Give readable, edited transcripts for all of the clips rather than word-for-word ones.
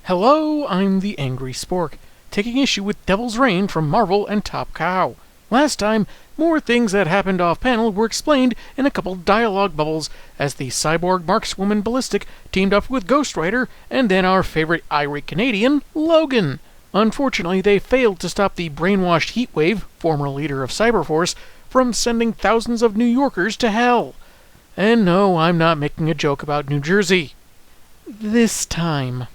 Hello, I'm the Angry Spork, taking issue with Devil's Reign from Marvel and Top Cow. Last time, more things that happened off-panel were explained in a couple dialogue bubbles as the cyborg markswoman Ballistic teamed up with Ghost Rider and then our favorite irate Canadian, Logan. Unfortunately, they failed to stop the brainwashed Heatwave, former leader of Cyberforce, from sending thousands of New Yorkers to hell. And no, I'm not making a joke about New Jersey. This time.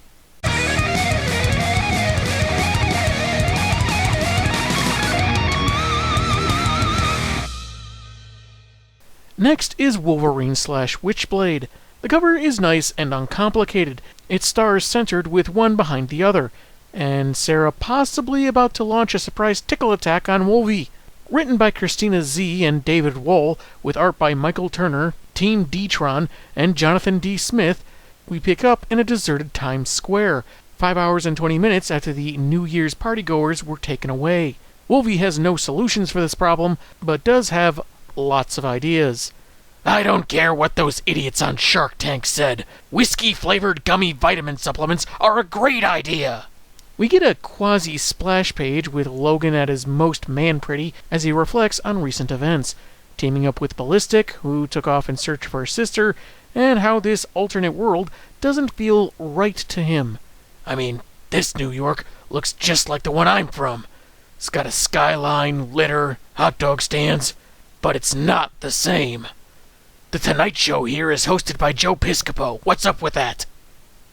Next is Wolverine / Witchblade. The cover is nice and uncomplicated, its stars centered with one behind the other, and Sara possibly about to launch a surprise tickle attack on Wolvie. Written by Christina Z. and David Wohl, with art by Michael Turner, Team D-Tron, and Jonathan D. Smith, we pick up in a deserted Times Square, 5 hours and 20 minutes after the New Year's partygoers were taken away. Wolvie has no solutions for this problem, but does have lots of ideas. I don't care what those idiots on Shark Tank said. Whiskey-flavored gummy vitamin supplements are a great idea. We get a quasi-splash page with Logan at his most man-pretty as he reflects on recent events, teaming up with Ballistic, who took off in search of her sister, and how this alternate world doesn't feel right to him. I mean, this New York looks just like the one I'm from. It's got a skyline, litter, hot dog stands, but it's not the same. The Tonight Show here is hosted by Joe Piscopo. What's up with that?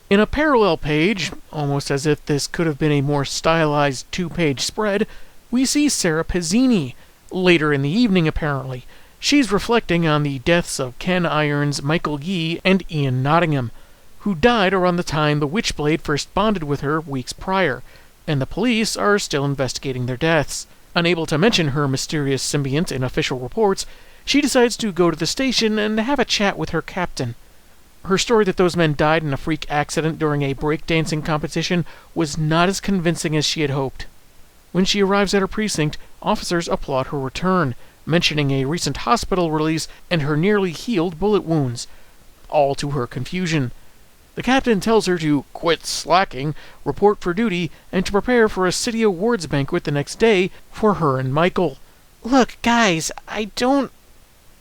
In a parallel page, almost as if this could have been a more stylized two-page spread, we see Sara Pezzini, later in the evening apparently. She's reflecting on the deaths of Ken Irons, Michael Yee, and Ian Nottingham, who died around the time the Witchblade first bonded with her weeks prior, and the police are still investigating their deaths. Unable to mention her mysterious symbiont in official reports, she decides to go to the station and have a chat with her captain. Her story that those men died in a freak accident during a breakdancing competition was not as convincing as she had hoped. When she arrives at her precinct, officers applaud her return, mentioning a recent hospital release and her nearly healed bullet wounds, all to her confusion. The captain tells her to quit slacking, report for duty, and to prepare for a city awards banquet the next day for her and Michael. Look, guys, I don't...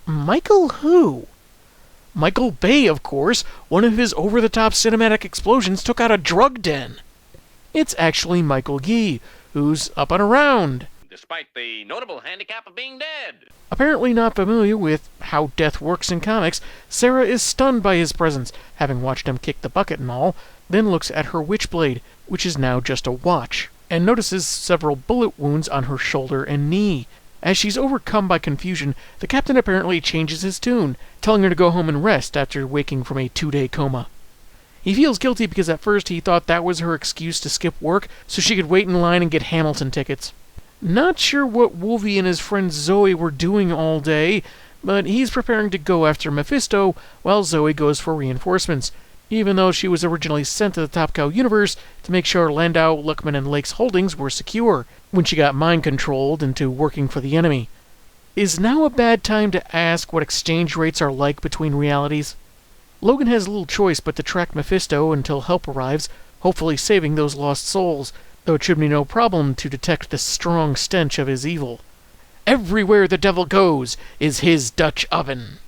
Michael who? Michael Bay, of course. One of his over-the-top cinematic explosions took out a drug den. It's actually Michael Yee, who's up and around, despite the notable handicap of being dead. Apparently not familiar with how death works in comics, Sara is stunned by his presence, having watched him kick the bucket and all, then looks at her Witchblade, which is now just a watch, and notices several bullet wounds on her shoulder and knee. As she's overcome by confusion, the captain apparently changes his tune, telling her to go home and rest after waking from a 2-day coma. He feels guilty because at first he thought that was her excuse to skip work so she could wait in line and get Hamilton tickets. Not sure what Wolvie and his friend Zoe were doing all day, but he's preparing to go after Mephisto while Zoe goes for reinforcements, even though she was originally sent to the Top Cow universe to make sure Landau, Luckman, and Lake's holdings were secure when she got mind-controlled into working for the enemy. Is now a bad time to ask what exchange rates are like between realities? Logan has little choice but to track Mephisto until help arrives, hopefully saving those lost souls, though it should be no problem to detect the strong stench of his evil. Everywhere the devil goes is his Dutch oven.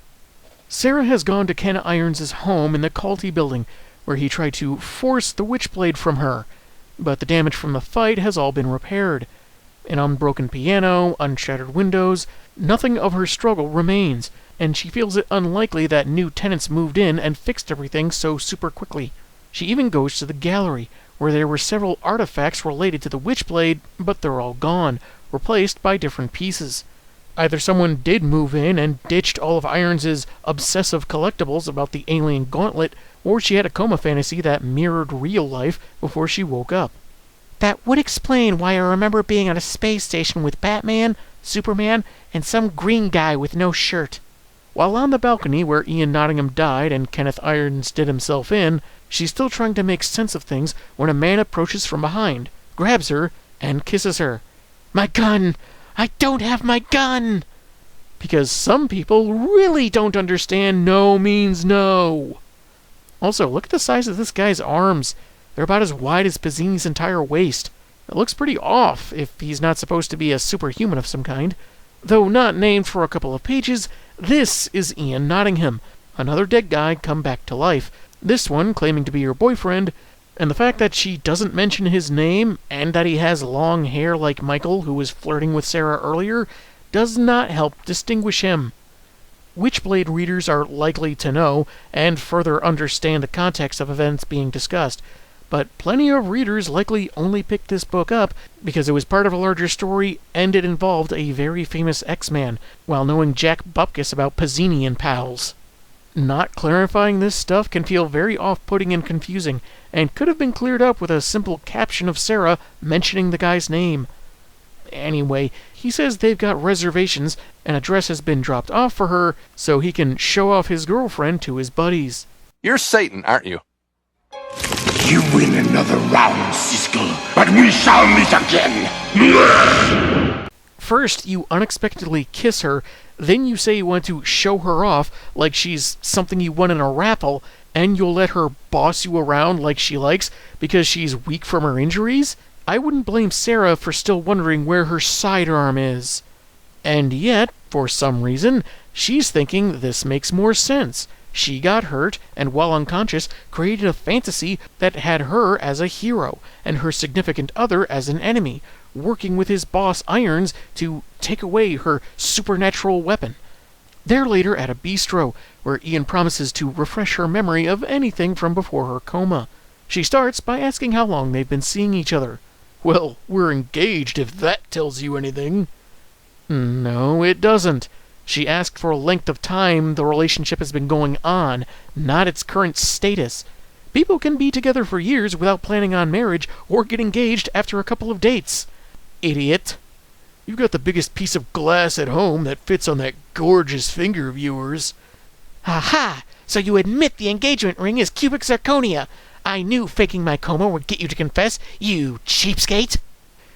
Sara has gone to Ken Irons' home in the Calty building, where he tried to force the Witchblade from her, but the damage from the fight has all been repaired. An unbroken piano, unshattered windows, nothing of her struggle remains, and she feels it unlikely that new tenants moved in and fixed everything so super quickly. She even goes to the gallery, where there were several artifacts related to the Witchblade, but they're all gone, replaced by different pieces. Either someone did move in and ditched all of Irons' obsessive collectibles about the alien gauntlet, or she had a coma fantasy that mirrored real life before she woke up. That would explain why I remember being on a space station with Batman, Superman, and some green guy with no shirt. While on the balcony where Ian Nottingham died and Kenneth Irons did himself in, she's still trying to make sense of things when a man approaches from behind, grabs her, and kisses her. My gun! I don't have my gun! Because some people really don't understand no means no. Also, look at the size of this guy's arms. They're about as wide as Pezzini's entire waist. It looks pretty off if he's not supposed to be a superhuman of some kind. Though not named for a couple of pages, this is Ian Nottingham, another dead guy come back to life, this one claiming to be your boyfriend, and the fact that she doesn't mention his name and that he has long hair like Michael, who was flirting with Sara earlier, does not help distinguish him. Witchblade readers are likely to know and further understand the context of events being discussed, but plenty of readers likely only picked this book up because it was part of a larger story and it involved a very famous X-Man, while knowing jack bupkis about Pezzini and pals. Not clarifying this stuff can feel very off-putting and confusing, and could have been cleared up with a simple caption of Sara mentioning the guy's name. Anyway, he says they've got reservations, and a dress has been dropped off for her, so he can show off his girlfriend to his buddies. You're Satan, aren't you? You win another round, Siskel, but we shall meet again. First, you unexpectedly kiss her, then you say you want to show her off like she's something you won in a raffle, and you'll let her boss you around like she likes because she's weak from her injuries? I wouldn't blame Sara for still wondering where her sidearm is. And yet, for some reason, she's thinking this makes more sense. She got hurt, and while unconscious, created a fantasy that had her as a hero, and her significant other as an enemy, working with his boss Irons to take away her supernatural weapon. They're later at a bistro, where Ian promises to refresh her memory of anything from before her coma. She starts by asking how long they've been seeing each other. Well, we're engaged, if that tells you anything. No, it doesn't. She asked for a length of time the relationship has been going on, not its current status. People can be together for years without planning on marriage or get engaged after a couple of dates. Idiot. You've got the biggest piece of glass at home that fits on that gorgeous finger of yours. Aha! So you admit the engagement ring is cubic zirconia. I knew faking my coma would get you to confess, you cheapskate.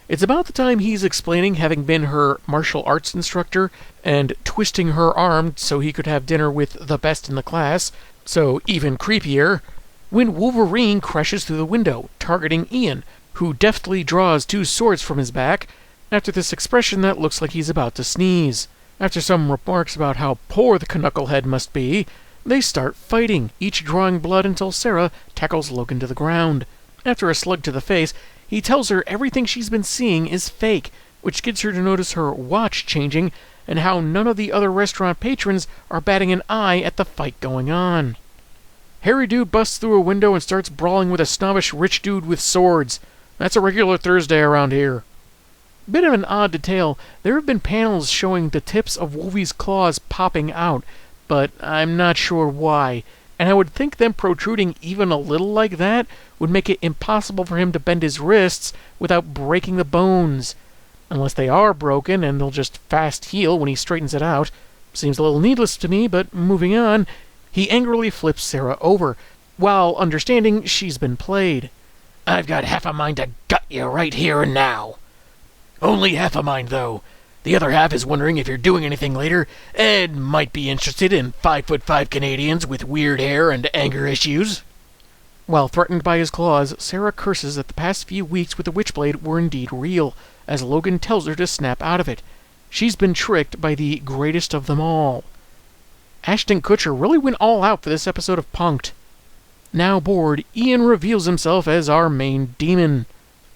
It's about the time he's explaining having been her martial arts instructor and twisting her arm so he could have dinner with the best in the class, so even creepier, when Wolverine crashes through the window, targeting Ian, who deftly draws two swords from his back, after this expression that looks like he's about to sneeze. After some remarks about how poor the knucklehead must be, they start fighting, each drawing blood until Sara tackles Logan to the ground. After a slug to the face, he tells her everything she's been seeing is fake, which gets her to notice her watch changing and how none of the other restaurant patrons are batting an eye at the fight going on. Hairy dude busts through a window and starts brawling with a snobbish rich dude with swords. That's a regular Thursday around here. Bit of an odd detail, there have been panels showing the tips of Wolvie's claws popping out, but I'm not sure why, and I would think them protruding even a little like that would make it impossible for him to bend his wrists without breaking the bones. Unless they are broken and they'll just fast heal when he straightens it out. Seems a little needless to me, but moving on, he angrily flips Sara over, while understanding she's been played. I've got half a mind to gut you right here and now. Only half a mind, though. The other half is wondering if you're doing anything later, and might be interested in 5'5" Canadians with weird hair and anger issues. While threatened by his claws, Sara curses that the past few weeks with the Witchblade were indeed real, as Logan tells her to snap out of it. She's been tricked by the greatest of them all. Ashton Kutcher really went all out for this episode of Punk'd. Now bored, Ian reveals himself as our main demon,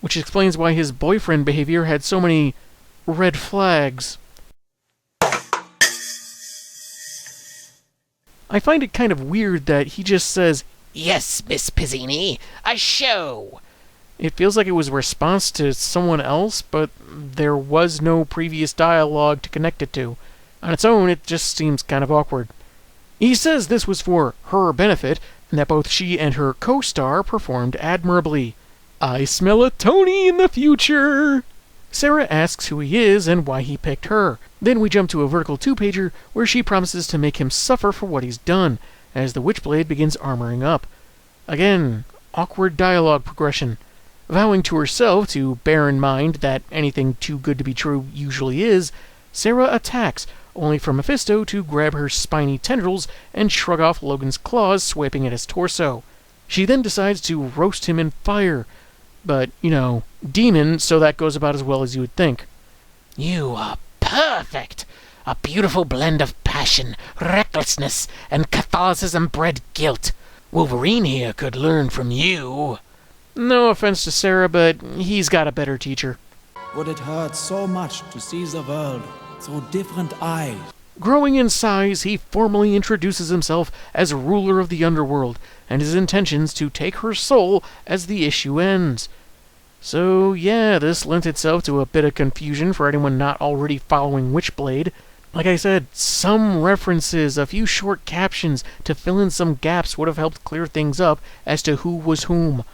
which explains why his boyfriend behavior had so many red flags. I find it kind of weird that he just says, Yes, Miss Pezzini, a show. It feels like it was a response to someone else, but there was no previous dialogue to connect it to. On its own, it just seems kind of awkward. He says this was for her benefit, and that both she and her co-star performed admirably. I smell a Tony in the future! Sara asks who he is and why he picked her. Then we jump to a vertical two-pager where she promises to make him suffer for what he's done, as the Witchblade begins armoring up. Again, awkward dialogue progression. Vowing to herself to bear in mind that anything too good to be true usually is, Sara attacks, only for Mephisto to grab her spiny tendrils and shrug off Logan's claws, swiping at his torso. She then decides to roast him in fire. But, demon, so that goes about as well as you would think. You are perfect. A beautiful blend of passion, recklessness, and Catholicism-bred guilt. Wolverine here could learn from you. No offense to Sara, but he's got a better teacher. Would it hurt so much to see the world through different eyes? Growing in size, he formally introduces himself as ruler of the underworld, and his intentions to take her soul as the issue ends. So yeah, this lent itself to a bit of confusion for anyone not already following Witchblade. Like I said, some references, a few short captions to fill in some gaps would have helped clear things up as to who was whom,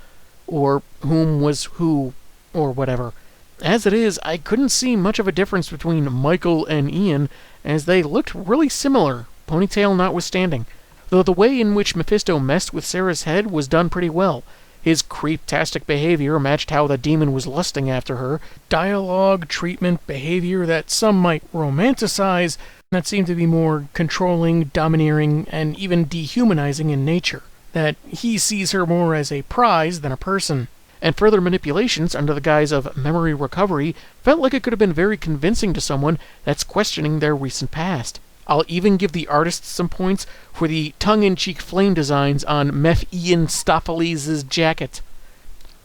or whom was who, or whatever. As it is, I couldn't see much of a difference between Michael and Ian, as they looked really similar, ponytail notwithstanding, though the way in which Mephisto messed with Sara's head was done pretty well. His creep-tastic behavior matched how the demon was lusting after her. Dialogue, treatment, behavior that some might romanticize, that seemed to be more controlling, domineering, and even dehumanizing in nature. That he sees her more as a prize than a person. And further manipulations under the guise of memory recovery felt like it could have been very convincing to someone that's questioning their recent past. I'll even give the artists some points for the tongue-in-cheek flame designs on Mephistopheles' jacket.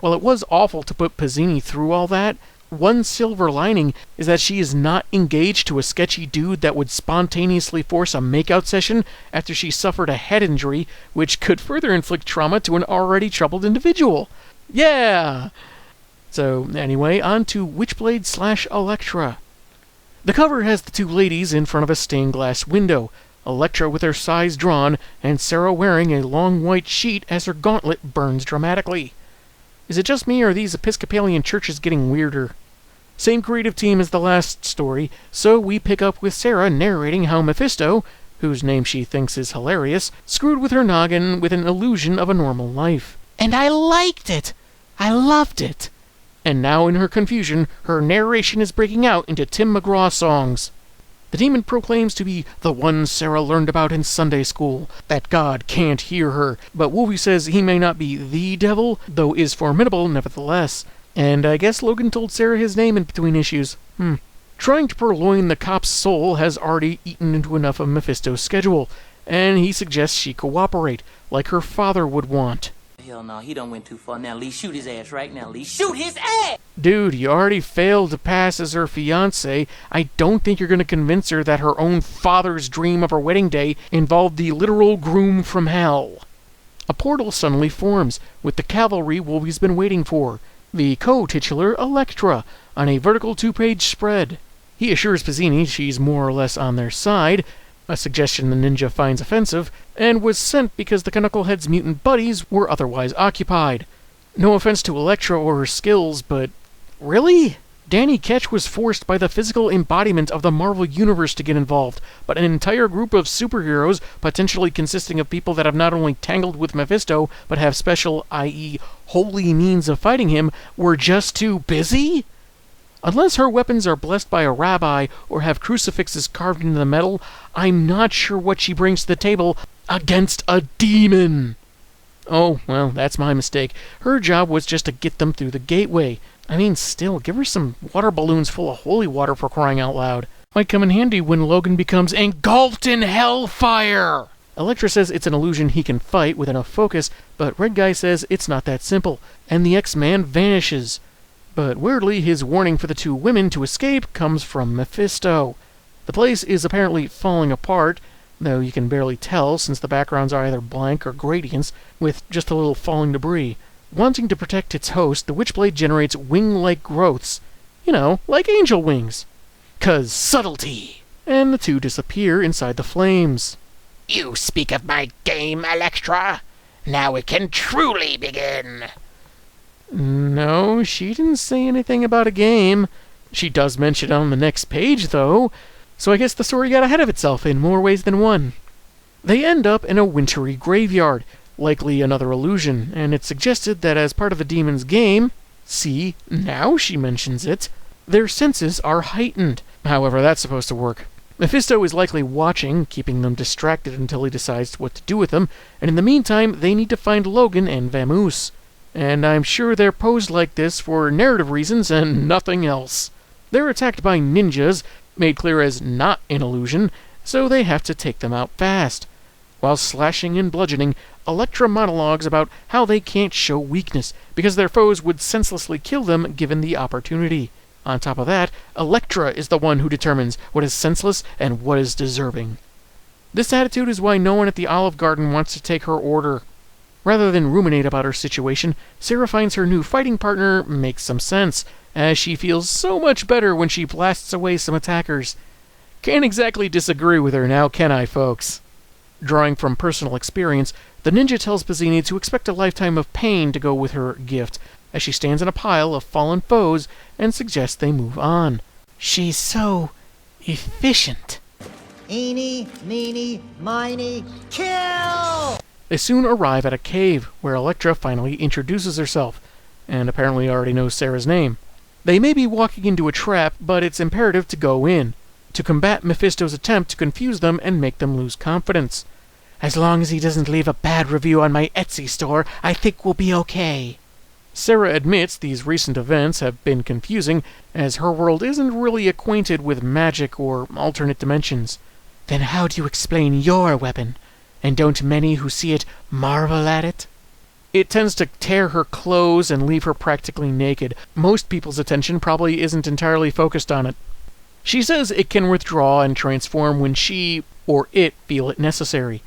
While it was awful to put Pezzini through all that, one silver lining is that she is not engaged to a sketchy dude that would spontaneously force a makeout session after she suffered a head injury, which could further inflict trauma to an already troubled individual. Yeah! So, anyway, on to Witchblade/Elektra. The cover has the two ladies in front of a stained glass window, Elektra with her size drawn, and Sara wearing a long white sheet as her gauntlet burns dramatically. Is it just me, or are these Episcopalian churches getting weirder? Same creative team as the last story, so we pick up with Sara narrating how Mephisto, whose name she thinks is hilarious, screwed with her noggin with an illusion of a normal life. And I liked it. I loved it. And now in her confusion, her narration is breaking out into Tim McGraw songs. The demon proclaims to be the one Sara learned about in Sunday school, that God can't hear her, but Wolvie says he may not be the devil, though is formidable nevertheless. And I guess Logan told Sara his name in between issues. Trying to purloin the cop's soul has already eaten into enough of Mephisto's schedule, and he suggests she cooperate, like her father would want. Hell no, he done went too far. Now, Lee, shoot his ass right now, Lee. Shoot his ass! Dude, you already failed to pass as her fiancé. I don't think you're going to convince her that her own father's dream of her wedding day involved the literal groom from hell. A portal suddenly forms, with the cavalry Wolvie's been waiting for, the co-titular Elektra, on a vertical 2-page spread. He assures Pezzini she's more or less on their side, a suggestion the ninja finds offensive, and was sent because the Knucklehead's mutant buddies were otherwise occupied. No offense to Elektra or her skills, but really? Danny Ketch was forced by the physical embodiment of the Marvel Universe to get involved, but an entire group of superheroes, potentially consisting of people that have not only tangled with Mephisto, but have special, i.e., holy means of fighting him, were just too busy? Unless her weapons are blessed by a rabbi or have crucifixes carved into the metal, I'm not sure what she brings to the table against a demon. Oh, well, that's my mistake. Her job was just to get them through the gateway. I mean, still, give her some water balloons full of holy water for crying out loud. Might come in handy when Logan becomes engulfed in hellfire. Elektra says it's an illusion he can fight with enough focus, but Red Guy says it's not that simple, and the X-Man vanishes. But weirdly, his warning for the two women to escape comes from Mephisto. The place is apparently falling apart, though you can barely tell since the backgrounds are either blank or gradients, with just a little falling debris. Wanting to protect its host, the Witchblade generates wing-like growths. You know, like angel wings. 'Cause subtlety! And the two disappear inside the flames. You speak of my game, Elektra. Now it can truly begin. No, she didn't say anything about a game. She does mention it on the next page, though, so I guess the story got ahead of itself in more ways than one. They end up in a wintry graveyard, likely another illusion, and it's suggested that as part of the demon's game, see, now she mentions it, their senses are heightened. However that's supposed to work. Mephisto is likely watching, keeping them distracted until he decides what to do with them, and in the meantime, they need to find Logan and Vamoose. And I'm sure they're posed like this for narrative reasons and nothing else. They're attacked by ninjas, made clear as not an illusion, so they have to take them out fast. While slashing and bludgeoning, Elektra monologues about how they can't show weakness, because their foes would senselessly kill them given the opportunity. On top of that, Elektra is the one who determines what is senseless and what is deserving. This attitude is why no one at the Olive Garden wants to take her order. Rather than ruminate about her situation, Sara finds her new fighting partner makes some sense, as she feels so much better when she blasts away some attackers. Can't exactly disagree with her now, can I, folks? Drawing from personal experience, the ninja tells Pezzini to expect a lifetime of pain to go with her gift, as she stands in a pile of fallen foes and suggests they move on. She's so efficient. Eeny, meeny, miny, kill! They soon arrive at a cave, where Elektra finally introduces herself, and apparently already knows Sara's name. They may be walking into a trap, but it's imperative to go in, to combat Mephisto's attempt to confuse them and make them lose confidence. As long as he doesn't leave a bad review on my Etsy store, I think we'll be okay. Sara admits these recent events have been confusing, as her world isn't really acquainted with magic or alternate dimensions. Then how do you explain your weapon? And don't many who see it marvel at it? It tends to tear her clothes and leave her practically naked. Most people's attention probably isn't entirely focused on it. She says it can withdraw and transform when she, or it, feel it necessary,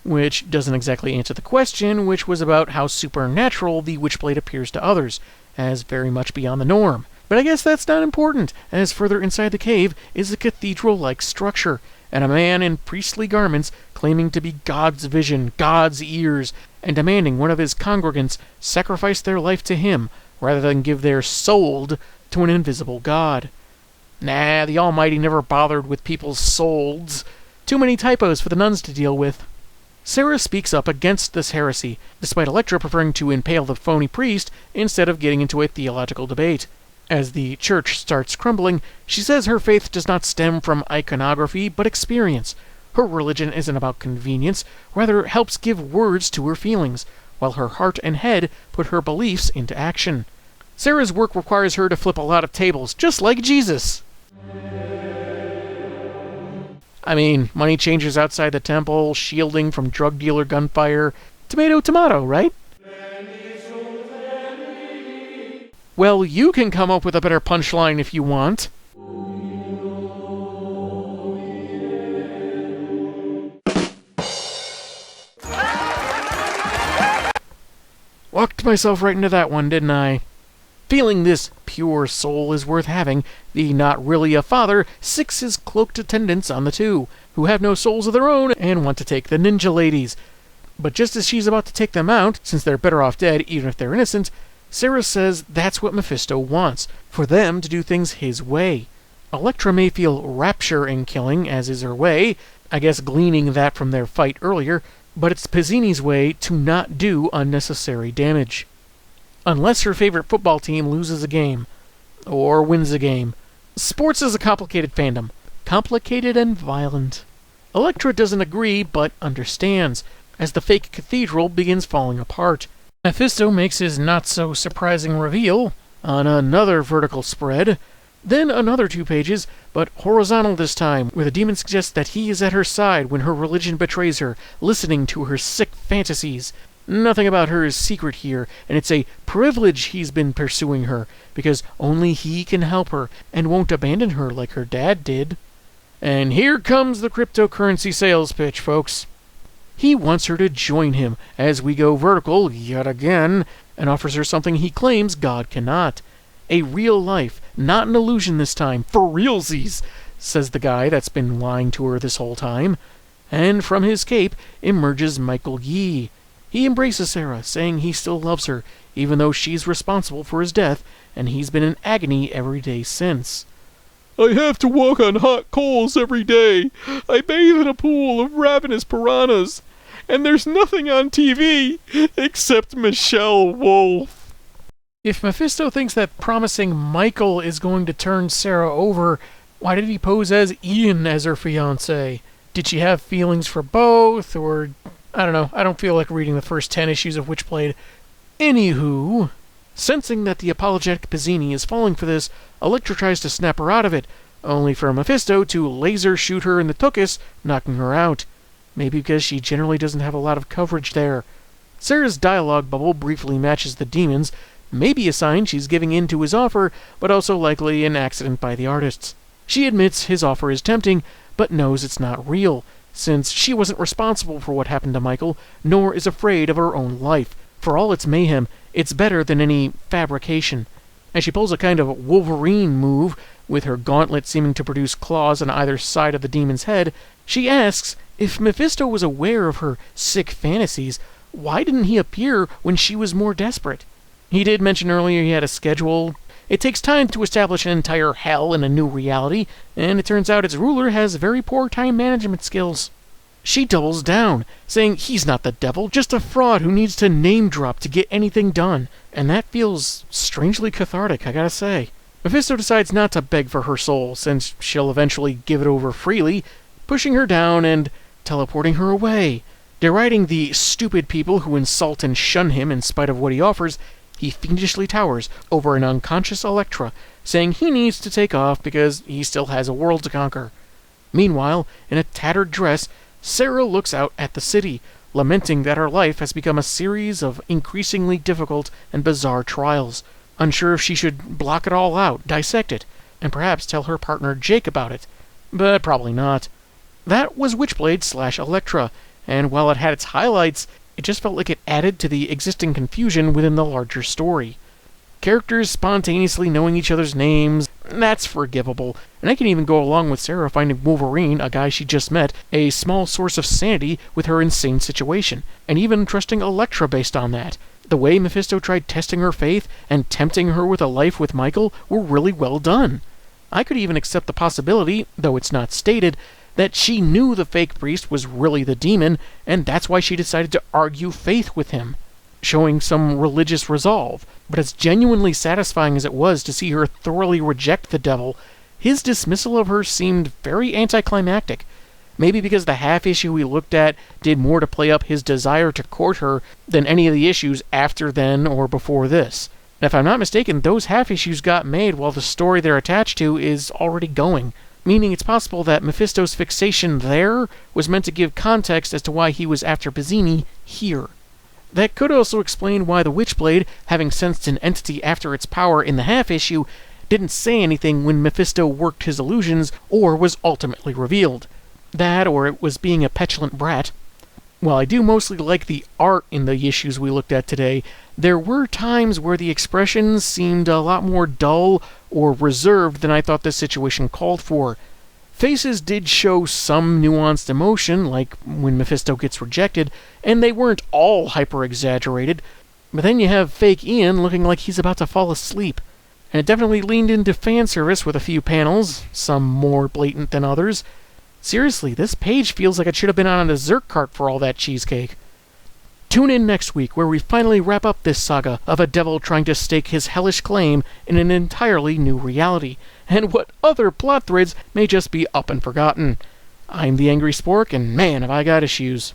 which doesn't exactly answer the question, which was about how supernatural the Witchblade appears to others, as very much beyond the norm. But I guess that's not important, as further inside the cave is a cathedral-like structure, and a man in priestly garments claiming to be God's vision, God's ears, and demanding one of his congregants sacrifice their life to him, rather than give their soul to an invisible god. Nah, the Almighty never bothered with people's souls. Too many typos for the nuns to deal with. Sara speaks up against this heresy, despite Elektra preferring to impale the phony priest instead of getting into a theological debate. As the church starts crumbling, she says her faith does not stem from iconography, but experience. Her religion isn't about convenience, rather it helps give words to her feelings, while her heart and head put her beliefs into action. Sara's work requires her to flip a lot of tables, just like Jesus. I mean, money changers outside the temple, shielding from drug dealer gunfire. Tomato, tomato, right? Well, you can come up with a better punchline if you want. Walked myself right into that one, didn't I? Feeling this pure soul is worth having, the not really a father sicks his cloaked attendants on the two, who have no souls of their own and want to take the ninja ladies. But just as she's about to take them out, since they're better off dead even if they're innocent, Sara says that's what Mephisto wants, for them to do things his way. Elektra may feel rapture in killing, as is her way, I guess gleaning that from their fight earlier, but it's Pezzini's way to not do unnecessary damage. Unless her favorite football team loses a game, or wins a game. Sports is a complicated fandom. Complicated and violent. Elektra doesn't agree, but understands, as the fake cathedral begins falling apart. Mephisto makes his not-so-surprising reveal on another vertical spread, then another 2 pages, but horizontal this time, where the demon suggests that he is at her side when her religion betrays her, listening to her sick fantasies. Nothing about her is secret here, and it's a privilege he's been pursuing her, because only he can help her, and won't abandon her like her dad did. And here comes the cryptocurrency sales pitch, folks. He wants her to join him as we go vertical yet again, and offers her something he claims God cannot. A real life, not an illusion this time, for realsies, says the guy that's been lying to her this whole time. And from his cape emerges Michael Yee. He embraces Sara, saying he still loves her, even though she's responsible for his death, and he's been in agony every day since. I have to walk on hot coals every day. I bathe in a pool of ravenous piranhas. And there's nothing on TV except Michelle Wolf. If Mephisto thinks that promising Michael is going to turn Sara over, Why did he pose as Ian as her fiancé? Did she have feelings for both, or... I don't know, I don't feel like reading the first 10 issues of Witchblade. Anywho, sensing that the apologetic Pezzini is falling for this, Elektra tries to snap her out of it, only for Mephisto to laser shoot her in the tuchus, knocking her out. Maybe because she generally doesn't have a lot of coverage there. Sara's dialogue bubble briefly matches the demon's, maybe a sign she's giving in to his offer, but also likely an accident by the artists. She admits his offer is tempting, but knows it's not real, since she wasn't responsible for what happened to Michael, nor is afraid of her own life. For all its mayhem, it's better than any fabrication. And she pulls a kind of Wolverine move, with her gauntlet seeming to produce claws on either side of the demon's head. She asks if Mephisto was aware of her sick fantasies, why didn't he appear when she was more desperate? He did mention earlier he had a schedule. It takes time to establish an entire hell in a new reality, and it turns out its ruler has very poor time management skills. She doubles down, saying he's not the devil, just a fraud who needs to name-drop to get anything done, and that feels strangely cathartic, I gotta say. Mephisto decides not to beg for her soul, since she'll eventually give it over freely, pushing her down and teleporting her away. Deriding the stupid people who insult and shun him in spite of what he offers, he fiendishly towers over an unconscious Elektra, saying he needs to take off because he still has a world to conquer. Meanwhile, in a tattered dress, Sara looks out at the city, lamenting that her life has become a series of increasingly difficult and bizarre trials, unsure if she should block it all out, dissect it, and perhaps tell her partner Jake about it. But probably not. That was Witchblade / Elektra, and while it had its highlights, it just felt like it added to the existing confusion within the larger story. Characters spontaneously knowing each other's names, that's forgivable, and I can even go along with Sara finding Wolverine, a guy she just met, a small source of sanity with her insane situation, and even trusting Elektra based on that. The way Mephisto tried testing her faith and tempting her with a life with Michael were really well done. I could even accept the possibility, though it's not stated, that she knew the fake priest was really the demon, and that's why she decided to argue faith with him, showing some religious resolve. But as genuinely satisfying as it was to see her thoroughly reject the devil, his dismissal of her seemed very anticlimactic. Maybe because the half-issue we looked at did more to play up his desire to court her than any of the issues after then or before this. And if I'm not mistaken, those half-issues got made while the story they're attached to is already going, meaning it's possible that Mephisto's fixation there was meant to give context as to why he was after Pezzini here. That could also explain why the Witchblade, having sensed an entity after its power in the half-issue, didn't say anything when Mephisto worked his illusions or was ultimately revealed. That, or it was being a petulant brat. While I do mostly like the art in the issues we looked at today, there were times where the expressions seemed a lot more dull or reserved than I thought this situation called for. Faces did show some nuanced emotion, like when Mephisto gets rejected, and they weren't all hyper-exaggerated, but then you have fake Ian looking like he's about to fall asleep. And it definitely leaned into fan service with a few panels, some more blatant than others. Seriously, this page feels like it should have been on a dessert cart for all that cheesecake. Tune in next week where we finally wrap up this saga of a devil trying to stake his hellish claim in an entirely new reality, and what other plot threads may just be up and forgotten. I'm the Angry Spork, and man, have I got issues.